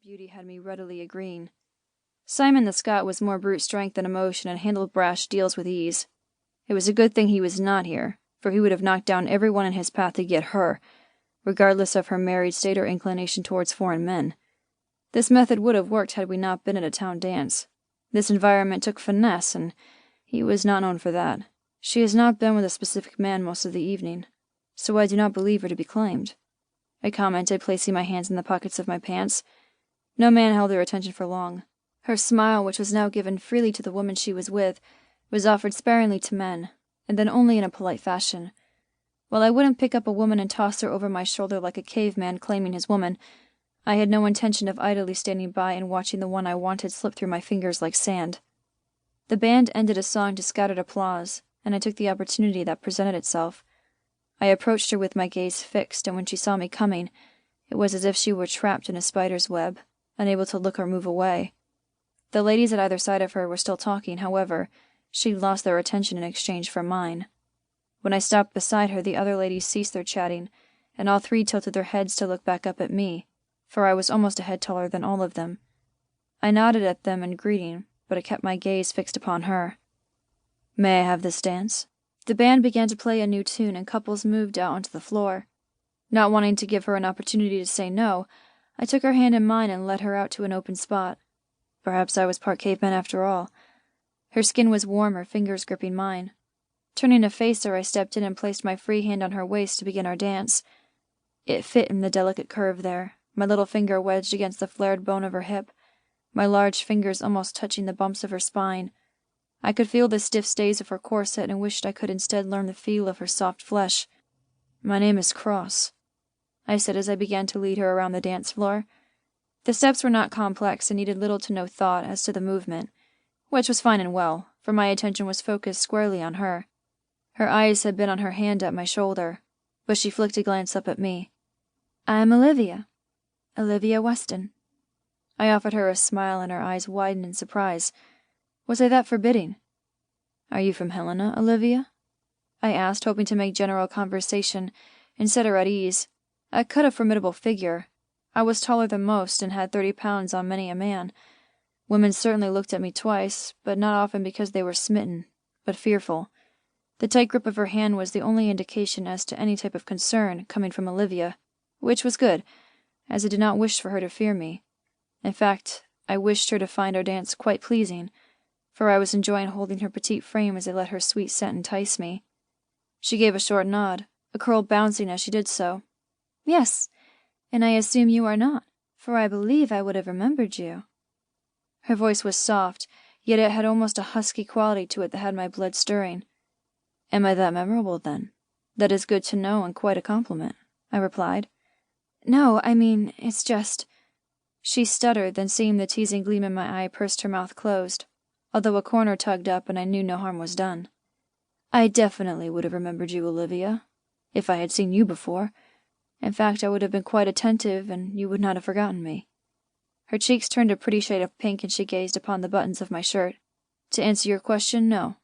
beauty had me readily agreeing. Simon the Scot was more brute strength than emotion and handled brash deals with ease. It was a good thing he was not here, for he would have knocked down everyone in his path to get her, regardless of her married state or inclination towards foreign men. This method would have worked had we not been at a town dance. This environment took finesse, and he was not known for that. She has not been with a specific man most of the evening, so I do not believe her to be claimed, I commented, placing my hands in the pockets of my pants. No man held her attention for long. Her smile, which was now given freely to the woman she was with, was offered sparingly to men, and then only in a polite fashion. While I wouldn't pick up a woman and toss her over my shoulder like a caveman claiming his woman, I had no intention of idly standing by and watching the one I wanted slip through my fingers like sand. The band ended a song to scattered applause, and I took the opportunity that presented itself. I approached her with my gaze fixed, and when she saw me coming, it was as if she were trapped in a spider's web, unable to look or move away. The ladies at either side of her were still talking, however, she lost their attention in exchange for mine. When I stopped beside her, the other ladies ceased their chatting, and all three tilted their heads to look back up at me, for I was almost a head taller than all of them. I nodded at them in greeting, but I kept my gaze fixed upon her. "May I have this dance?" The band began to play a new tune, and couples moved out onto the floor. Not wanting to give her an opportunity to say no, I took her hand in mine and led her out to an open spot. Perhaps I was part caveman after all. Her skin was warm, her fingers gripping mine. Turning to face her, I stepped in and placed my free hand on her waist to begin our dance. It fit in the delicate curve there, my little finger wedged against the flared bone of her hip, my large fingers almost touching the bumps of her spine. I could feel the stiff stays of her corset and wished I could instead learn the feel of her soft flesh. "My name is Cross," I said as I began to lead her around the dance floor. The steps were not complex and needed little to no thought as to the movement, which was fine and well, for my attention was focused squarely on her. Her eyes had been on her hand at my shoulder, but she flicked a glance up at me. "I am Olivia Weston." I offered her a smile, and her eyes widened in surprise. Was I that forbidding? "Are you from Helena, Olivia?" I asked, hoping to make general conversation and set her at ease. I cut a formidable figure. I was taller than most and had 30 pounds on many a man. Women certainly looked at me twice, but not often because they were smitten, but fearful. The tight grip of her hand was the only indication as to any type of concern coming from Olivia, which was good, as I did not wish for her to fear me. In fact, I wished her to find our dance quite pleasing, for I was enjoying holding her petite frame as I let her sweet scent entice me. She gave a short nod, a curl bouncing as she did so. "Yes, and I assume you are not, for I believe I would have remembered you." Her voice was soft, yet it had almost a husky quality to it that had my blood stirring. "Am I that memorable, then? That is good to know and quite a compliment," I replied. "No, I mean, it's just—" She stuttered, then seeing the teasing gleam in my eye, pursed her mouth closed, although a corner tugged up and I knew no harm was done. "I definitely would have remembered you, Olivia, if I had seen you before. In fact, I would have been quite attentive, and you would not have forgotten me." Her cheeks turned a pretty shade of pink, and she gazed upon the buttons of my shirt. "To answer your question, no.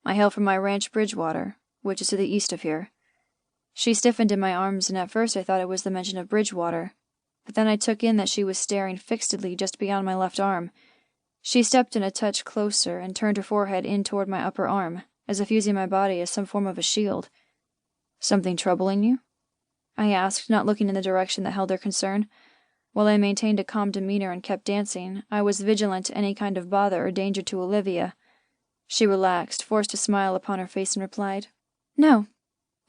I hail from my ranch Bridgewater, which is to the east of here." She stiffened in my arms, and at first I thought it was the mention of Bridgewater, but then I took in that she was staring fixedly just beyond my left arm. She stepped in a touch closer and turned her forehead in toward my upper arm, as if using my body as some form of a shield. "Something troubling you?" I asked, not looking in the direction that held her concern. While I maintained a calm demeanor and kept dancing, I was vigilant to any kind of bother or danger to Olivia. She relaxed, forced a smile upon her face, and replied, "No,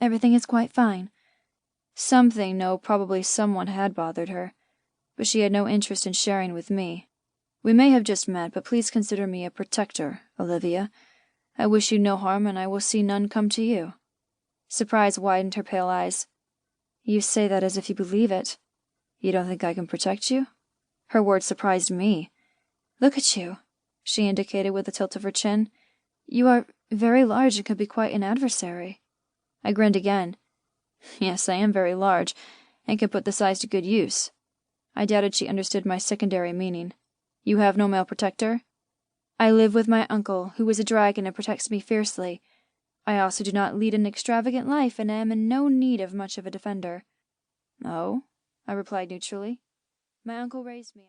everything is quite fine." Something, no, probably someone had bothered her, but she had no interest in sharing with me. "We may have just met, but please consider me a protector, Olivia. I wish you no harm, and I will see none come to you." Surprise widened her pale eyes. "You say that as if you believe it. You don't think I can protect you?" Her words surprised me. "Look at you," she indicated with a tilt of her chin. "You are very large and could be quite an adversary." I grinned again. "Yes, I am very large, and can put the size to good use." I doubted she understood my secondary meaning. "You have no male protector?" "I live with my uncle, who is a dragon and protects me fiercely. I also do not lead an extravagant life and am in no need of much of a defender." "Oh?" I replied neutrally. "My uncle raised me."